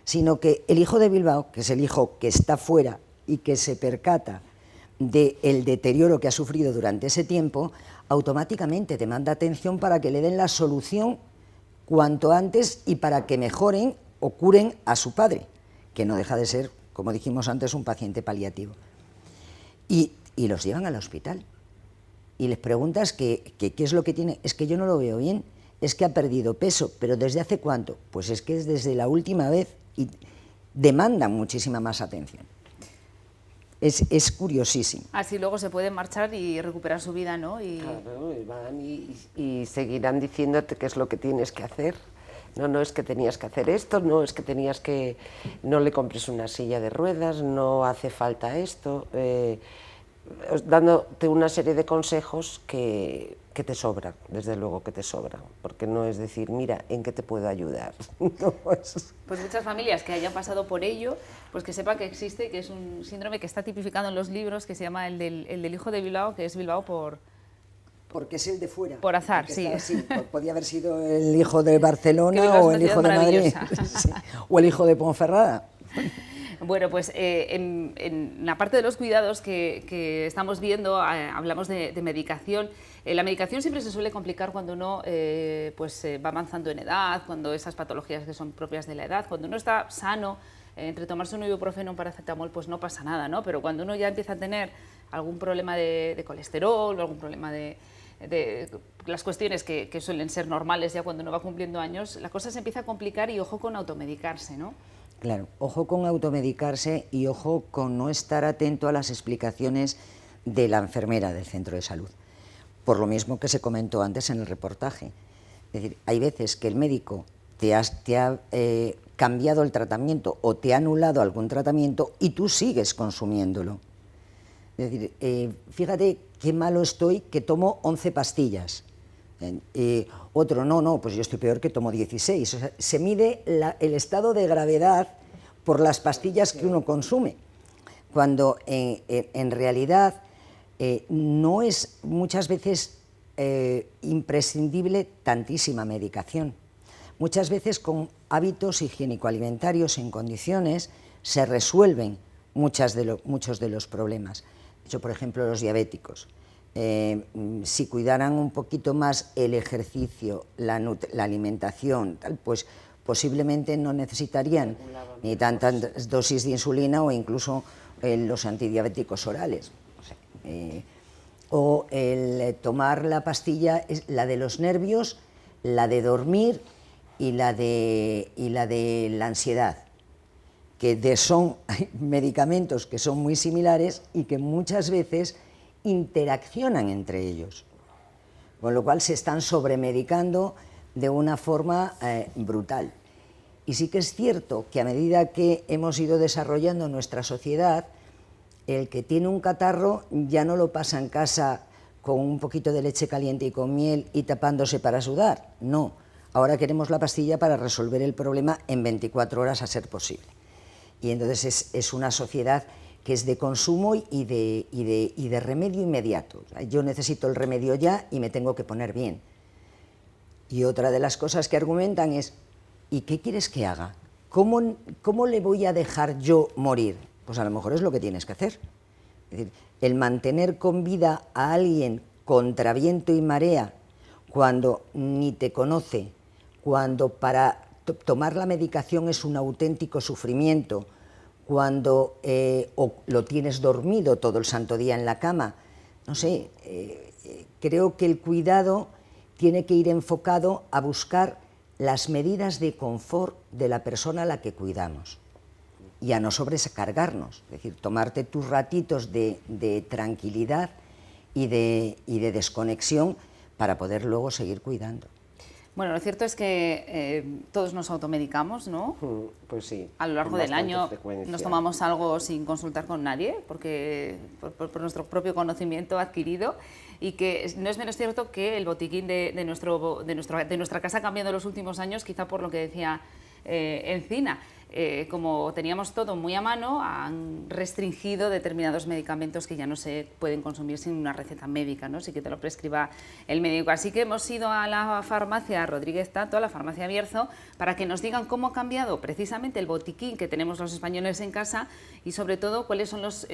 Sino que el hijo de Bilbao, que es el hijo que está fuera y que se percata del deterioro que ha sufrido durante ese tiempo, automáticamente demanda atención para que le den la solución cuanto antes y para que mejoren o curen a su padre, que no deja de ser, como dijimos antes, un paciente paliativo. Y los llevan al hospital y les preguntas qué es lo que tiene. Es que yo no lo veo bien, es que ha perdido peso, pero ¿desde hace cuánto? Pues es que es desde la última vez y demandan muchísima más atención. Es curiosísimo. Así luego se pueden marchar y recuperar su vida, ¿no? Claro, y van y seguirán diciéndote qué es lo que tienes que hacer. No es que tenías que hacer esto, no es que tenías que... No le compres una silla de ruedas, no hace falta esto... dándote una serie de consejos que te sobran, desde luego que te sobran, porque no es decir, mira, ¿en qué te puedo ayudar? No, Pues muchas familias que hayan pasado por ello, pues que sepan que existe, que es un síndrome que está tipificado en los libros, que se llama el del hijo de Bilbao, que es Bilbao por Porque es el de fuera. Por azar, porque sí. está así. Podía haber sido el hijo de Barcelona Que viva o una el hijo ciudad de Madrid. maravillosa. Sí. O el hijo de Ponferrada. Bueno, pues en la parte de los cuidados que estamos viendo, hablamos de medicación. La medicación siempre se suele complicar cuando uno va avanzando en edad, cuando esas patologías que son propias de la edad, cuando uno está sano, entre tomarse un ibuprofeno o un paracetamol, pues no pasa nada, ¿no? Pero cuando uno ya empieza a tener algún problema de colesterol o algún problema de las cuestiones que suelen ser normales ya cuando uno va cumpliendo años, la cosa se empieza a complicar y ojo con automedicarse, ¿no? Claro, ojo con automedicarse y ojo con no estar atento a las explicaciones de la enfermera del centro de salud. Por lo mismo que se comentó antes en el reportaje. Es decir, hay veces que el médico te ha cambiado el tratamiento o te ha anulado algún tratamiento y tú sigues consumiéndolo. Es decir, fíjate qué malo estoy que tomo 11 pastillas. Otro, no, pues yo estoy peor que tomo 16. O sea, se mide el estado de gravedad por las pastillas que uno consume, cuando en realidad no es muchas veces imprescindible tantísima medicación. Muchas veces con hábitos higiénico-alimentarios en condiciones se resuelven muchos de los problemas. De hecho, por ejemplo, los diabéticos. Si cuidaran un poquito más el ejercicio, la alimentación, tal, pues posiblemente no necesitarían ni tantas dosis de insulina o incluso los antidiabéticos orales. O el tomar la pastilla, la de los nervios, la de dormir y la de la ansiedad, que son medicamentos que son muy similares y que muchas veces interaccionan entre ellos, con lo cual se están sobremedicando de una forma brutal. Y sí que es cierto que a medida que hemos ido desarrollando nuestra sociedad, el que tiene un catarro ya no lo pasa en casa con un poquito de leche caliente y con miel y tapándose para sudar, no. Ahora queremos la pastilla para resolver el problema en 24 horas a ser posible. Y entonces es una sociedad que es de consumo y de remedio inmediato. Yo necesito el remedio ya y me tengo que poner bien. Y otra de las cosas que argumentan es, ¿y qué quieres que haga? ¿Cómo le voy a dejar yo morir? Pues a lo mejor es lo que tienes que hacer. Es decir, el mantener con vida a alguien contra viento y marea, cuando ni te conoce, cuando para tomar la medicación es un auténtico sufrimiento, cuando o lo tienes dormido todo el santo día en la cama, no sé, creo que el cuidado tiene que ir enfocado a buscar las medidas de confort de la persona a la que cuidamos y a no sobrecargarnos, es decir, tomarte tus ratitos de tranquilidad y de desconexión para poder luego seguir cuidando. Bueno, lo cierto es que todos nos automedicamos, ¿no? Pues sí. A lo largo con del año frecuencia. nos tomamos algo sin consultar con nadie, porque por nuestro propio conocimiento adquirido, y que no es menos cierto que el botiquín de nuestra casa ha cambiado en los últimos años, quizá por lo que decía Encina. Como teníamos todo muy a mano, han restringido determinados medicamentos que ya no se pueden consumir sin una receta médica, ¿no? Sí que te lo prescriba el médico. Así que hemos ido a la farmacia Rodríguez Tato, a la farmacia Bierzo, para que nos digan cómo ha cambiado precisamente el botiquín que tenemos los españoles en casa y sobre todo cuáles son los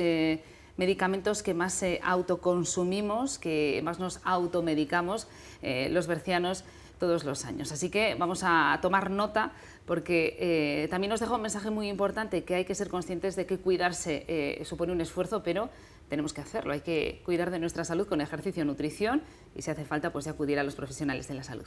medicamentos que más autoconsumimos, que más nos automedicamos los bercianos todos los años. Así que vamos a tomar nota, porque también nos deja un mensaje muy importante, que hay que ser conscientes de que cuidarse supone un esfuerzo, pero tenemos que hacerlo. Hay que cuidar de nuestra salud con ejercicio, nutrición y, si hace falta, pues acudir a los profesionales de la salud.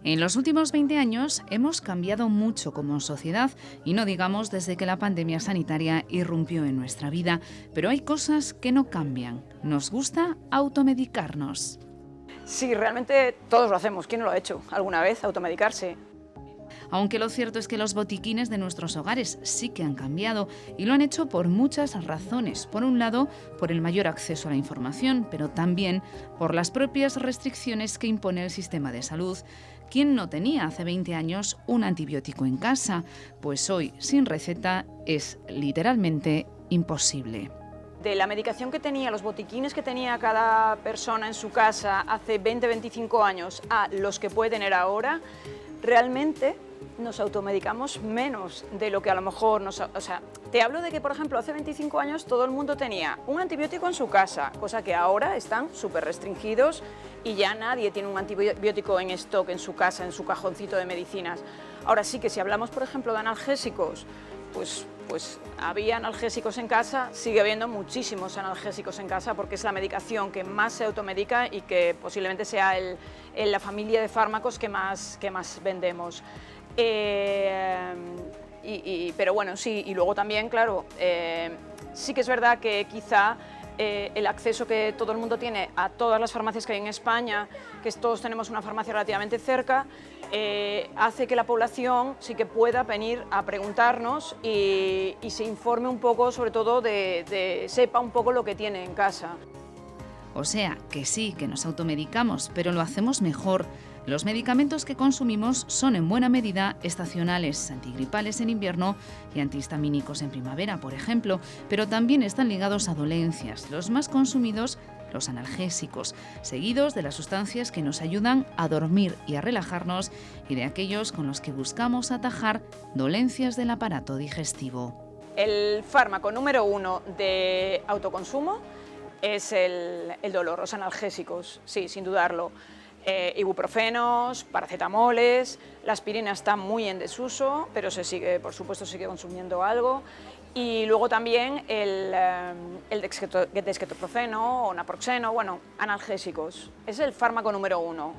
En los últimos 20 años hemos cambiado mucho como sociedad y no digamos desde que la pandemia sanitaria irrumpió en nuestra vida, pero hay cosas que no cambian. Nos gusta automedicarnos. Sí, realmente todos lo hacemos. ¿Quién no lo ha hecho alguna vez, automedicarse? Aunque lo cierto es que los botiquines de nuestros hogares sí que han cambiado y lo han hecho por muchas razones. Por un lado, por el mayor acceso a la información, pero también por las propias restricciones que impone el sistema de salud. ¿Quién no tenía hace 20 años un antibiótico en casa? Pues hoy, sin receta, es literalmente imposible. de la medicación que tenía, los botiquines que tenía cada persona en su casa hace 20-25 años a los que puede tener ahora, realmente nos automedicamos menos de lo que a lo mejor nos... O sea, te hablo de que, por ejemplo, hace 25 años todo el mundo tenía un antibiótico en su casa, cosa que ahora están súper restringidos y ya nadie tiene un antibiótico en stock en su casa, en su cajoncito de medicinas. Ahora sí que si hablamos, por ejemplo, de analgésicos, pues había analgésicos en casa, sigue habiendo muchísimos analgésicos en casa porque es la medicación que más se automedica y que posiblemente sea la familia de fármacos que más vendemos. Pero bueno, sí, y luego también, claro, sí que es verdad que quizá el acceso que todo el mundo tiene a todas las farmacias que hay en España, que todos tenemos una farmacia relativamente cerca, hace que la población sí que pueda venir a preguntarnos y se informe un poco, sobre todo, sepa un poco lo que tiene en casa. O sea, que sí, que nos automedicamos, pero lo hacemos mejor. Los medicamentos que consumimos son en buena medida estacionales, antigripales en invierno y antihistamínicos en primavera, por ejemplo, pero también están ligados a dolencias. Los más consumidos, los analgésicos, seguidos de las sustancias que nos ayudan a dormir y a relajarnos y de aquellos con los que buscamos atajar dolencias del aparato digestivo. El fármaco número 1 de autoconsumo es el dolor, los analgésicos, sí, sin dudarlo. Ibuprofenos, paracetamoles, la aspirina está muy en desuso, pero por supuesto sigue consumiendo algo. Y luego también el dextroprofeno o naproxeno, bueno, analgésicos. Es el fármaco número 1.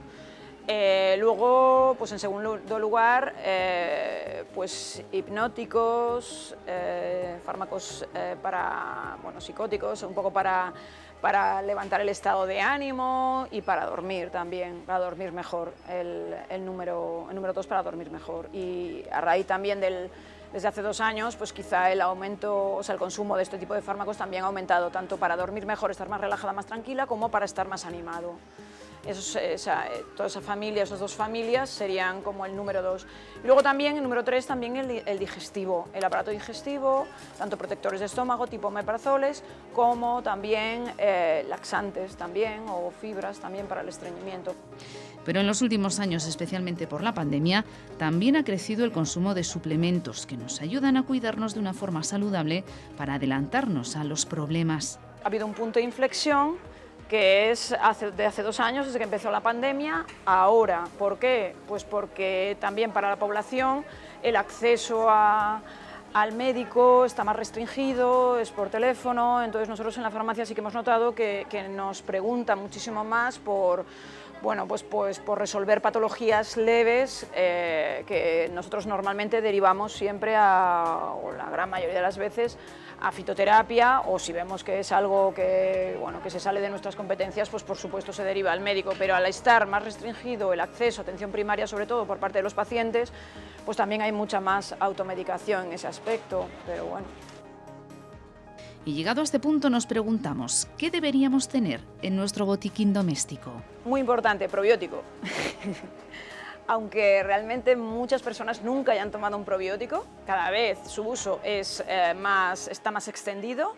Luego, pues en segundo lugar, pues hipnóticos, fármacos psicóticos, un poco para levantar el estado de ánimo y para dormir también, para dormir mejor, el número 2 para dormir mejor. Y a raíz también desde hace 2 años, pues quizá el aumento, o sea, el consumo de este tipo de fármacos también ha aumentado, tanto para dormir mejor, estar más relajada, más tranquila, como para estar más animado. Toda esa familia, esas 2 familias serían como el número 2. Y luego también, el número 3, también el digestivo, el aparato digestivo, tanto protectores de estómago tipo omeprazoles, como también laxantes también, o fibras también para el estreñimiento. Pero en los últimos años, especialmente por la pandemia, también ha crecido el consumo de suplementos que nos ayudan a cuidarnos de una forma saludable para adelantarnos a los problemas. Ha habido un punto de inflexión que es de hace 2 años, desde que empezó la pandemia, ahora. ¿Por qué? Pues porque también para la población el acceso al médico está más restringido, es por teléfono, entonces nosotros en la farmacia sí que hemos notado que nos preguntan muchísimo más por resolver patologías leves que nosotros normalmente derivamos siempre o la gran mayoría de las veces, a fitoterapia, o si vemos que es algo que se sale de nuestras competencias, pues por supuesto se deriva al médico, pero al estar más restringido el acceso a atención primaria, sobre todo por parte de los pacientes, pues también hay mucha más automedicación en ese aspecto, pero bueno. Y llegado a este punto nos preguntamos, ¿qué deberíamos tener en nuestro botiquín doméstico? Muy importante, probiótico. Aunque realmente muchas personas nunca hayan tomado un probiótico, cada vez su uso está más extendido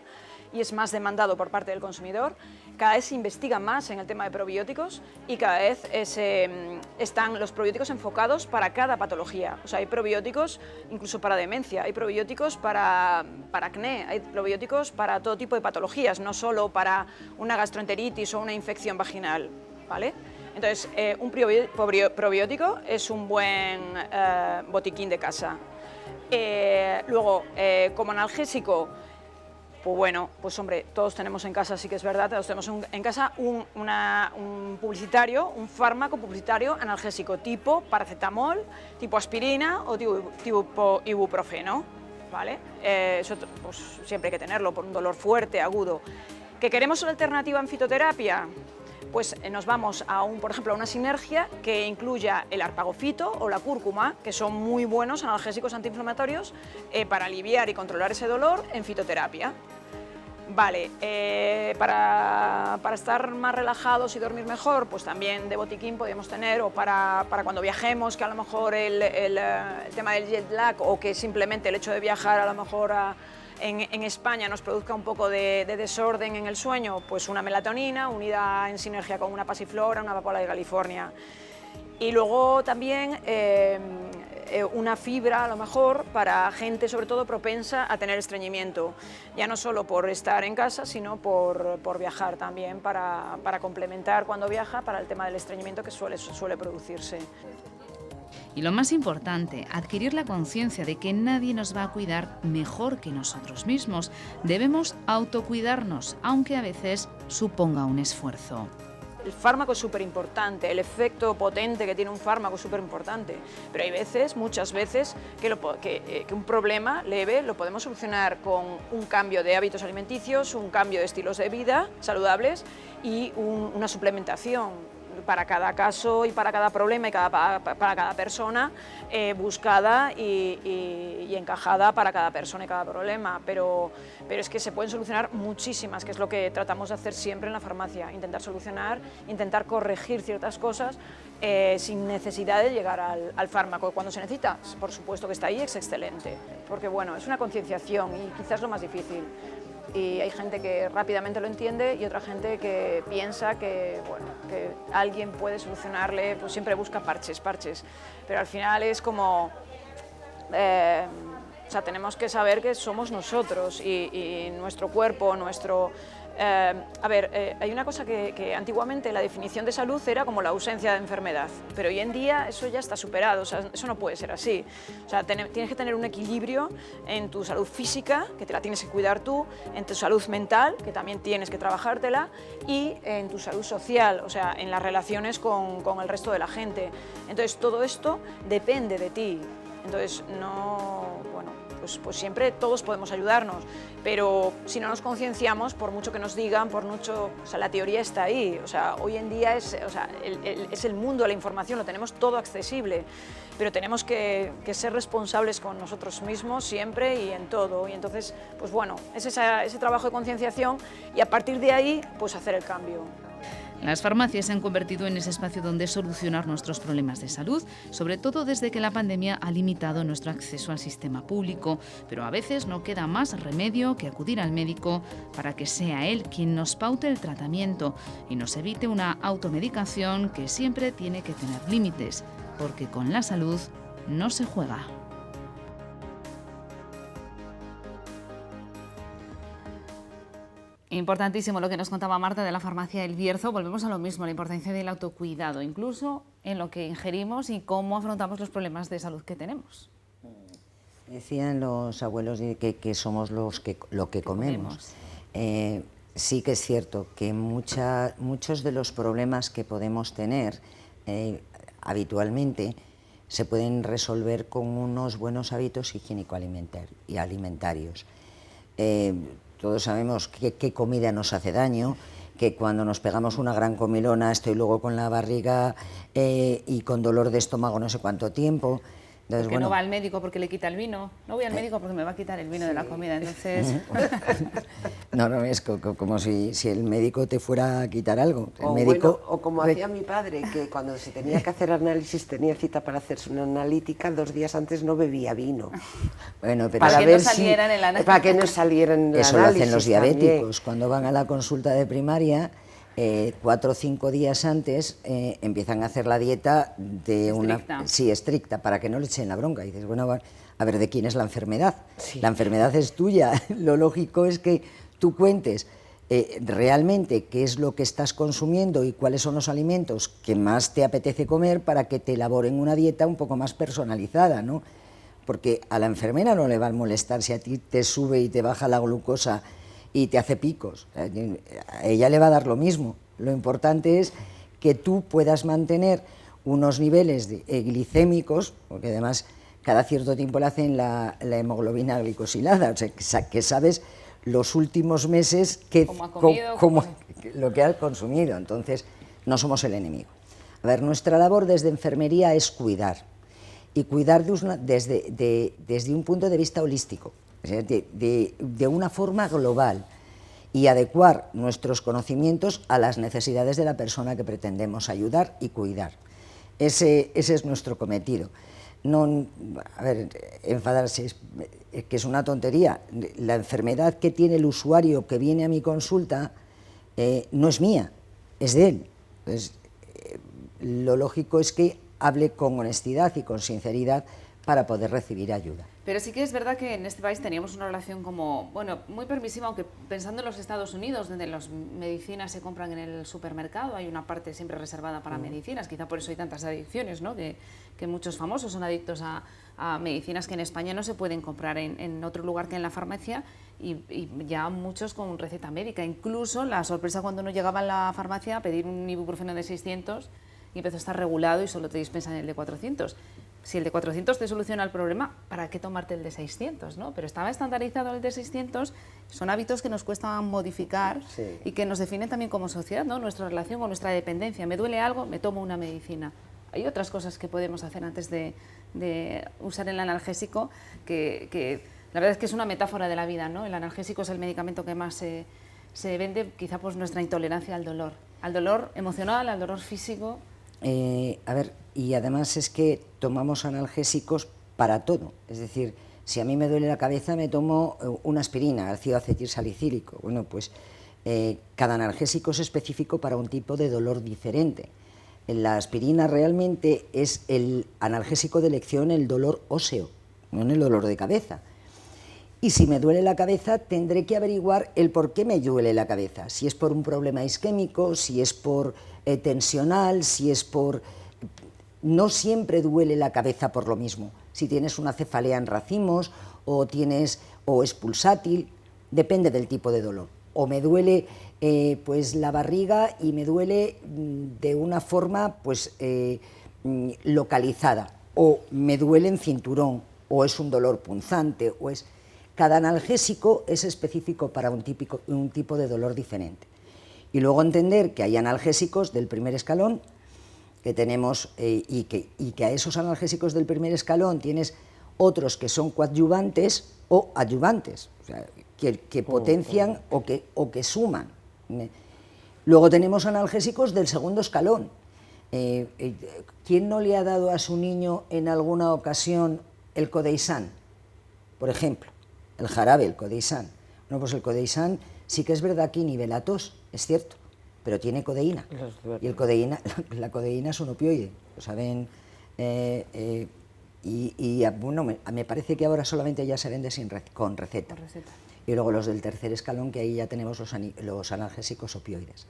y es más demandado por parte del consumidor. Cada vez se investiga más en el tema de probióticos y cada vez están los probióticos enfocados para cada patología. O sea, hay probióticos incluso para demencia, hay probióticos para acné, hay probióticos para todo tipo de patologías, no solo para una gastroenteritis o una infección vaginal, ¿vale? Entonces, un probiótico es un buen botiquín de casa. Luego, como analgésico, pues bueno, pues hombre, todos tenemos en casa, sí que es verdad, todos tenemos en casa un fármaco publicitario analgésico tipo paracetamol, tipo aspirina o tipo ibuprofeno, ¿vale? Eso pues, siempre hay que tenerlo por un dolor fuerte, agudo. ¿Que queremos una alternativa en fitoterapia? Pues nos vamos por ejemplo, a una sinergia que incluya el arpagofito o la cúrcuma, que son muy buenos analgésicos antiinflamatorios para aliviar y controlar ese dolor en fitoterapia. Vale, para estar más relajados y dormir mejor, pues también de botiquín podemos tener, o para cuando viajemos, que a lo mejor el tema del jet lag, o que simplemente el hecho de viajar a lo mejor en España nos produzca un poco de desorden en el sueño, pues una melatonina unida en sinergia con una pasiflora, una amapola de California. Y luego también una fibra, a lo mejor, para gente sobre todo propensa a tener estreñimiento, ya no solo por estar en casa, sino por viajar también, para complementar cuando viaja para el tema del estreñimiento que suele producirse. Y lo más importante, adquirir la conciencia de que nadie nos va a cuidar mejor que nosotros mismos. Debemos autocuidarnos, aunque a veces suponga un esfuerzo. El fármaco es súper importante, el efecto potente que tiene un fármaco es súper importante, pero hay veces, muchas veces, que un problema leve lo podemos solucionar con un cambio de hábitos alimenticios, un cambio de estilos de vida saludables y una suplementación para cada caso y para cada problema y para cada persona, buscada y encajada para cada persona y cada problema, pero es que se pueden solucionar muchísimas, que es lo que tratamos de hacer siempre en la farmacia, intentar solucionar, intentar corregir ciertas cosas sin necesidad de llegar al fármaco. Cuando se necesita, por supuesto que está ahí, es excelente, porque bueno, es una concienciación y quizás lo más difícil. Y hay gente que rápidamente lo entiende y otra gente que piensa que, bueno, que alguien puede solucionarle, pues siempre busca parches, pero al final es como, o sea, tenemos que saber que somos nosotros y nuestro cuerpo, hay una cosa que antiguamente la definición de salud era como la ausencia de enfermedad, pero hoy en día eso ya está superado, o sea, eso no puede ser así. O sea, tienes que tener un equilibrio en tu salud física, que te la tienes que cuidar tú, en tu salud mental, que también tienes que trabajártela, y en tu salud social, o sea, en las relaciones con el resto de la gente. Entonces, todo esto depende de ti. Entonces, pues siempre todos podemos ayudarnos, pero si no nos concienciamos, por mucho que nos digan, o sea, la teoría está ahí, o sea, hoy en día es el mundo de la información, lo tenemos todo accesible, pero tenemos que ser responsables con nosotros mismos siempre y en todo, y entonces, pues bueno, es ese trabajo de concienciación y a partir de ahí, pues hacer el cambio. Las farmacias se han convertido en ese espacio donde solucionar nuestros problemas de salud, sobre todo desde que la pandemia ha limitado nuestro acceso al sistema público, pero a veces no queda más remedio que acudir al médico para que sea él quien nos paute el tratamiento y nos evite una automedicación que siempre tiene que tener límites, porque con la salud no se juega. Importantísimo lo que nos contaba Marta de la farmacia El Bierzo. Volvemos a lo mismo, la importancia del autocuidado, incluso en lo que ingerimos y cómo afrontamos los problemas de salud que tenemos. Decían los abuelos que somos lo que comemos. Sí que es cierto que muchos de los problemas que podemos tener habitualmente se pueden resolver con unos buenos hábitos higiénico-alimentarios. Todos sabemos qué comida nos hace daño, que cuando nos pegamos una gran comilona estoy luego con la barriga y con dolor de estómago no sé cuánto tiempo. Entonces, porque no va al médico porque le quita el vino. No voy al médico porque me va a quitar el vino de la comida, entonces... No, es como si el médico te fuera a quitar algo. O como hacía mi padre, que cuando se tenía que hacer análisis, tenía cita para hacerse una analítica, 2 días antes no bebía vino. Bueno, pero para que no salieran en el análisis. Para que no salieran en el análisis. Eso lo hacen los diabéticos. También. Cuando van a la consulta de primaria, 4 o 5 días antes empiezan a hacer la dieta estricta, para que no le echen la bronca. Y dices, bueno, a ver, ¿de quién es la enfermedad? Sí. La enfermedad es tuya. Lo lógico es que tú cuentes realmente qué es lo que estás consumiendo y cuáles son los alimentos que más te apetece comer para que te elaboren una dieta un poco más personalizada, ¿no? Porque a la enfermera no le va a molestar si a ti te sube y te baja la glucosa y te hace picos. A ella le va a dar lo mismo. Lo importante es que tú puedas mantener unos niveles glicémicos, porque además cada cierto tiempo le hacen la hemoglobina glicosilada, o sea, que sabes los últimos meses lo que has consumido. Entonces, no somos el enemigo. A ver, nuestra labor desde enfermería es cuidar, y cuidar desde un punto de vista holístico. De una forma global y adecuar nuestros conocimientos a las necesidades de la persona que pretendemos ayudar y cuidar. Ese es nuestro cometido. no, a ver, enfadarse es que es una tontería. La enfermedad que tiene el usuario que viene a mi consulta no es mía, es de él. Entonces, lo lógico es que hable con honestidad y con sinceridad para poder recibir ayuda. Pero sí que es verdad que en este país teníamos una relación como, bueno, muy permisiva, aunque pensando en los Estados Unidos, donde las medicinas se compran en el supermercado, hay una parte siempre reservada para medicinas, quizá por eso hay tantas adicciones, ¿no? Que muchos famosos son adictos a medicinas que en España no se pueden comprar en otro lugar que en la farmacia, y ya muchos con receta médica. Incluso la sorpresa cuando uno llegaba a la farmacia a pedir un ibuprofeno de 600 y empezó a estar regulado y solo te dispensan el de 400. Si el de 400 te soluciona el problema, ¿para qué tomarte el de 600? ¿no? Pero estaba estandarizado el de 600, son hábitos que nos cuesta modificar y que nos definen también como sociedad, ¿no? Nuestra relación o nuestra dependencia. Me duele algo, me tomo una medicina. Hay otras cosas que podemos hacer antes de usar el analgésico, que la verdad es que es una metáfora de la vida, ¿no? El analgésico es el medicamento que más se vende, quizá por nuestra intolerancia al dolor emocional, al dolor físico. A ver, y además es que tomamos analgésicos para todo, es decir, si a mí me duele la cabeza me tomo una aspirina, ácido acetilsalicílico. Bueno, pues cada analgésico es específico para un tipo de dolor diferente. La aspirina realmente es el analgésico de elección en el dolor óseo, no en el dolor de cabeza. Y si me duele la cabeza, tendré que averiguar el por qué me duele la cabeza. Si es por un problema isquémico, si es por tensional, si es por... No siempre duele la cabeza por lo mismo. Si tienes una cefalea en racimos o es pulsátil, depende del tipo de dolor. O me duele pues la barriga y me duele de una forma pues localizada. O me duele en cinturón, o es un dolor punzante, o es... Cada analgésico es específico para un tipo de dolor diferente. Y luego entender que hay analgésicos del primer escalón que tenemos y que a esos analgésicos del primer escalón tienes otros que son coadyuvantes o adyuvantes, o sea, que potencian o que suman. Luego tenemos analgésicos del segundo escalón. ¿Quién no le ha dado a su niño en alguna ocasión el Codeisan, por ejemplo? El jarabe, el Codeisan. Bueno, pues el Codeisan sí que es verdad que inhibe la tos, es cierto, pero tiene codeína. Y la codeína es un opioide, lo saben. Bueno, me parece que ahora solamente ya se vende con receta. Y luego los del tercer escalón, que ahí ya tenemos los analgésicos opioides.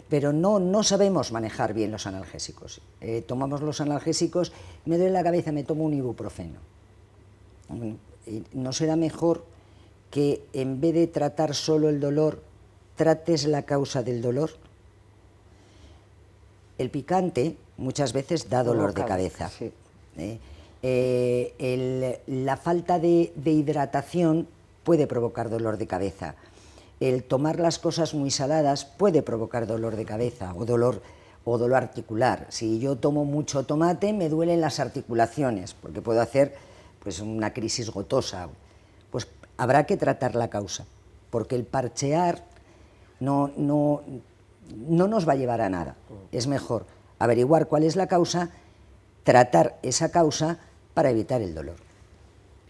Pero no sabemos manejar bien los analgésicos. Tomamos los analgésicos, me duele la cabeza, me tomo un ibuprofeno. ¿No será mejor que en vez de tratar solo el dolor, trates la causa del dolor? El picante muchas veces da dolor de cabeza. Sí. La falta de hidratación puede provocar dolor de cabeza. El tomar las cosas muy saladas puede provocar dolor de cabeza o dolor articular. Si yo tomo mucho tomate, me duelen las articulaciones, porque puedo hacer pues una crisis gotosa. Pues habrá que tratar la causa, porque el parchear no nos va a llevar a nada. Es mejor averiguar cuál es la causa, tratar esa causa para evitar el dolor.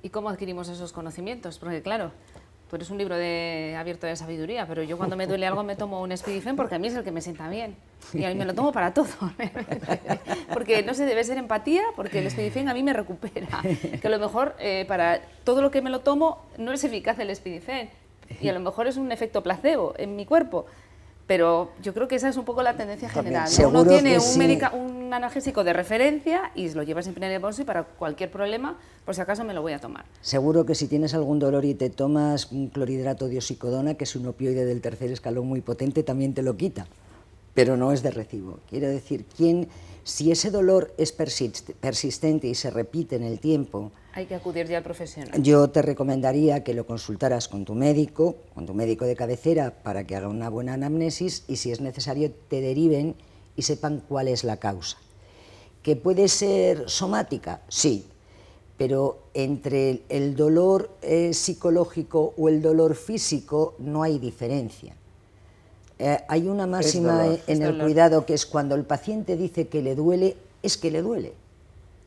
¿Y cómo adquirimos esos conocimientos? Porque claro, tú eres un libro abierto de sabiduría, pero yo cuando me duele algo me tomo un Spidifen porque a mí es el que me sienta bien. Y a mí me lo tomo para todo. Porque no sé, debe ser empatía, porque el Spidifen a mí me recupera. Que a lo mejor para todo lo que me lo tomo no es eficaz el Spidifen. Y a lo mejor es un efecto placebo en mi cuerpo. Pero yo creo que esa es un poco la tendencia general, ¿no? Uno tiene un analgésico de referencia y lo lleva siempre en el bolso y para cualquier problema, por si acaso me lo voy a tomar. Seguro que si tienes algún dolor y te tomas un clorhidrato de oxicodona, que es un opioide del tercer escalón muy potente, también te lo quita, pero no es de recibo. Quiero decir, si ese dolor es persistente y se repite en el tiempo, hay que acudir ya al profesional. Yo te recomendaría que lo consultaras con tu médico de cabecera, para que haga una buena anamnesis y, si es necesario, te deriven y sepan cuál es la causa. ¿Que puede ser somática? Sí, pero entre el dolor psicológico o el dolor físico no hay diferencia. Hay una máxima en el cuidado, que es cuando el paciente dice que le duele, es que le duele.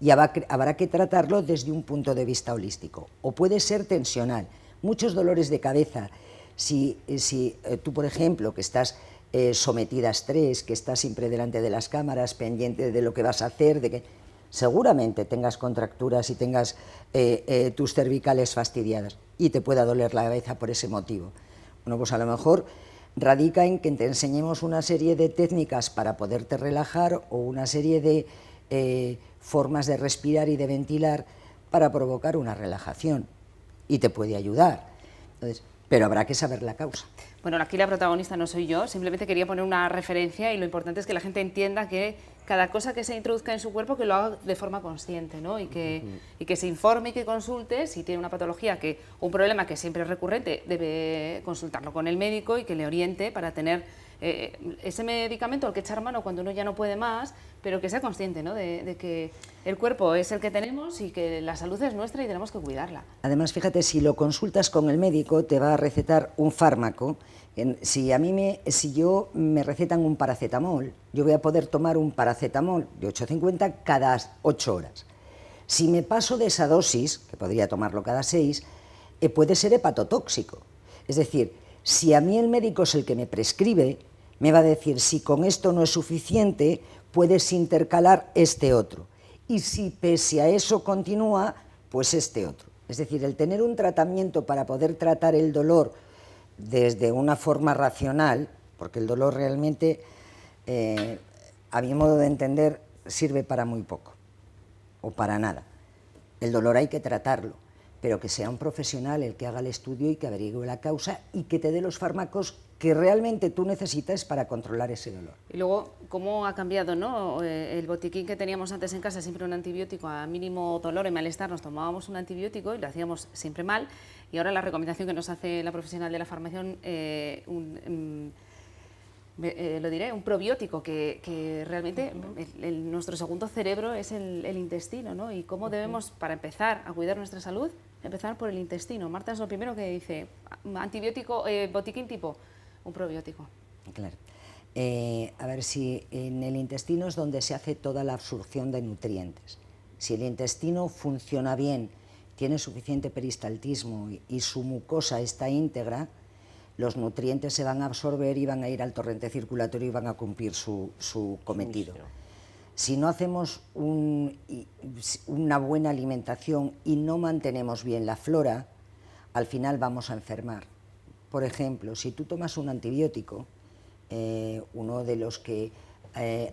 y habrá que tratarlo desde un punto de vista holístico. O puede ser tensional, muchos dolores de cabeza. Si tú, por ejemplo, que estás sometida a estrés, que estás siempre delante de las cámaras, pendiente de lo que vas a hacer, de que seguramente tengas contracturas y tengas tus cervicales fastidiadas y te pueda doler la cabeza por ese motivo. Bueno, pues a lo mejor radica en que te enseñemos una serie de técnicas para poderte relajar o una serie de formas de respirar y de ventilar para provocar una relajación, y te puede ayudar. Entonces, pero habrá que saber la causa. Bueno, aquí la protagonista no soy yo, simplemente quería poner una referencia, y lo importante es que la gente entienda que cada cosa que se introduzca en su cuerpo, que lo haga de forma consciente, ¿no? Y que se informe y que consulte. Si tiene una patología, un problema que siempre es recurrente, debe consultarlo con el médico y que le oriente para tener ese medicamento al que echar mano cuando uno ya no puede más, pero que sea consciente, ¿no? de que el cuerpo es el que tenemos y que la salud es nuestra y tenemos que cuidarla. Además, fíjate, si lo consultas con el médico, te va a recetar un fármaco. Si yo me recetan un paracetamol, yo voy a poder tomar un paracetamol de 8,50 cada 8 horas. Si me paso de esa dosis, que podría tomarlo cada 6, puede ser hepatotóxico. Es decir, si a mí el médico es el que me prescribe, me va a decir, si con esto no es suficiente, puedes intercalar este otro. Y si pese a eso continúa, pues este otro. Es decir, el tener un tratamiento para poder tratar el dolor desde una forma racional, porque el dolor realmente, a mi modo de entender, sirve para muy poco, o para nada. El dolor hay que tratarlo, pero que sea un profesional el que haga el estudio y que averigüe la causa y que te dé los fármacos que realmente tú necesitas para controlar ese dolor. Y luego, ¿cómo ha cambiado, ¿no? El botiquín que teníamos antes en casa, siempre un antibiótico, a mínimo dolor y malestar nos tomábamos un antibiótico y lo hacíamos siempre mal, y ahora la recomendación que nos hace la profesional de la farmacia, un probiótico, que realmente nuestro segundo cerebro es el intestino, ¿no? Y cómo debemos, para empezar a cuidar nuestra salud, empezar por el intestino. Marta es lo primero que dice, antibiótico, botiquín tipo, un probiótico. Claro. A ver, si en el intestino es donde se hace toda la absorción de nutrientes. Si el intestino funciona bien, tiene suficiente peristaltismo y su mucosa está íntegra, los nutrientes se van a absorber y van a ir al torrente circulatorio y van a cumplir su cometido. Si no hacemos una buena alimentación y no mantenemos bien la flora, al final vamos a enfermar. Por ejemplo, si tú tomas un antibiótico, uno de los que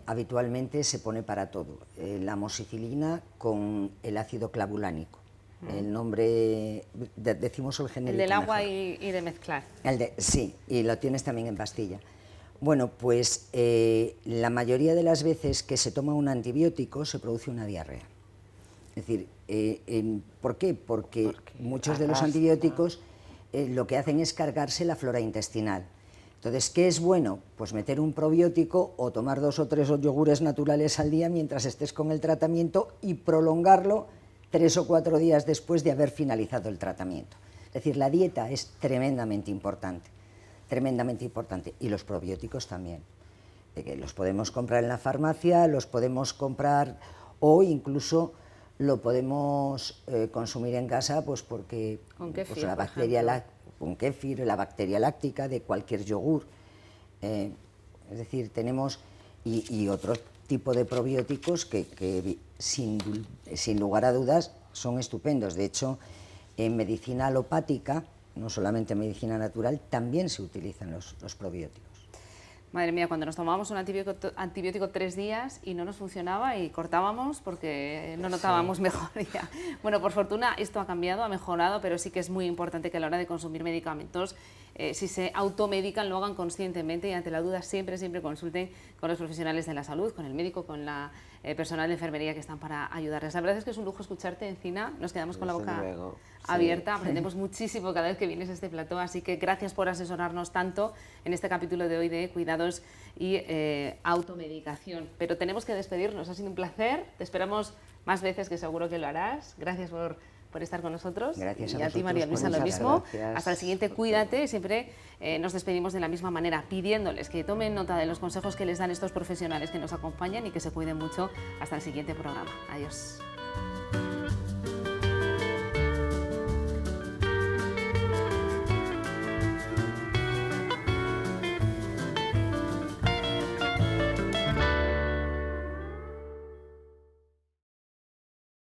habitualmente se pone para todo, la amoxicilina con el ácido clavulánico. El nombre, decimos el genérico. El del agua mejor. y de mezclar. Sí, y lo tienes también en pastilla. Bueno, pues la mayoría de las veces que se toma un antibiótico se produce una diarrea. Es decir, ¿por qué? Porque muchos de los antibióticos lo que hacen es cargarse la flora intestinal. Entonces, ¿qué es bueno? Pues meter un probiótico o tomar 2 o 3 yogures naturales al día mientras estés con el tratamiento y prolongarlo 3 o 4 días después de haber finalizado el tratamiento. Es decir, la dieta es tremendamente importante, y los probióticos también. Los podemos comprar en la farmacia, los podemos comprar o incluso lo podemos consumir en casa, pues porque con kéfir, pues la bacteria con kéfir, la bacteria láctica de cualquier yogur. Es decir, tenemos y otro tipo de probióticos que sin lugar a dudas son estupendos. De hecho, en medicina alopática, no solamente en medicina natural, también se utilizan los probióticos. Madre mía, cuando nos tomábamos un antibiótico 3 días y no nos funcionaba y cortábamos porque no notábamos mejoría. Bueno, por fortuna esto ha cambiado, ha mejorado, pero sí que es muy importante que a la hora de consumir medicamentos, si se automedican, lo hagan conscientemente y ante la duda siempre consulten con los profesionales de la salud, con el médico, con la personal de enfermería que están para ayudarles. La verdad es que es un lujo escucharte, Encina, nos quedamos con la boca abierta, aprendemos muchísimo cada vez que vienes a este plató, así que gracias por asesorarnos tanto en este capítulo de hoy de cuidados y automedicación. Pero tenemos que despedirnos, ha sido un placer, te esperamos más veces, que seguro que lo harás. Gracias por estar con nosotros. Gracias y a ti, María Luisa, lo mismo. Gracias. Hasta el siguiente, cuídate. Siempre nos despedimos de la misma manera, pidiéndoles que tomen nota de los consejos que les dan estos profesionales que nos acompañan y que se cuiden mucho. Hasta el siguiente programa. Adiós.